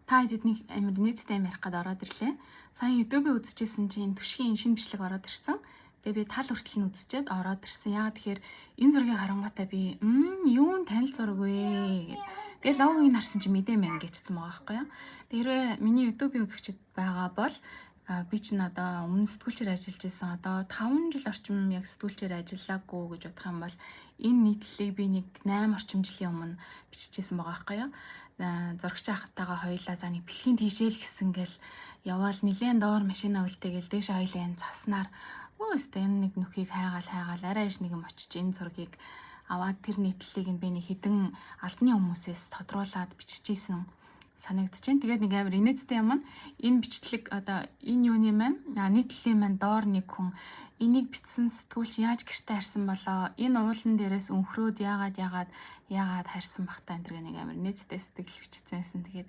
Та эдний амир нийцтэй амирах гээд ороод ирлээ. Сайн YouTube-ийг үзчихсэн чинь түшгийн шинэ бичлэг ороод ирсэн. Тэгээ би тал хүртэл нь үзчихэд ороод ирсэн. Яагаад тэгэхээр энэ зургийг харангуйтаа би юун танил зураг вэ гэд. Тэгээ логогийг харсан чинь мэдээ мэн гэжсэн байгаа байхгүй юу. Тэрвээ миний YouTube-ийг үзэгчд байгаа бол би чинь одоо өмнө сэтгүүлчээр ажиллаж байсан. Одоо 5 жил орчим яг сэтгүүлчээр ажиллаагүй гэж бодох юм бол энэ нийтлэлийг би нэг 8 орчим жилийн өмнө биччихсэн байгаа байхгүй юу. Зурагч ахтайгаа хоёлаа за нэг бэлгийн тийшээл гисэн гэл яваал нилээн доор машина үлдээгээл дээш хоёлын цаснаар өөстөө энэ нэг нүхийг хайгаал арай иш нэг юм очиж энэ зургийг аваад тэр нийтлэлийг нь би нэг хідэн албаны хүмүүсээс тодруулаад биччихсэн санагдчихээн. Тэгээд нэг амар инээдтэй юм. Энэ бичлэг одоо энэ юуны маань нийтлэлийн маань доор нэг хүн энийг бичсэн сэтгүүлч яаж гэртээ харсан болоо энэ уулан дээрээс өнхрөөд яагаад харсан бахтаа энэ нэг амар инээдтэй сэтгэл бичсэн. Тэгээд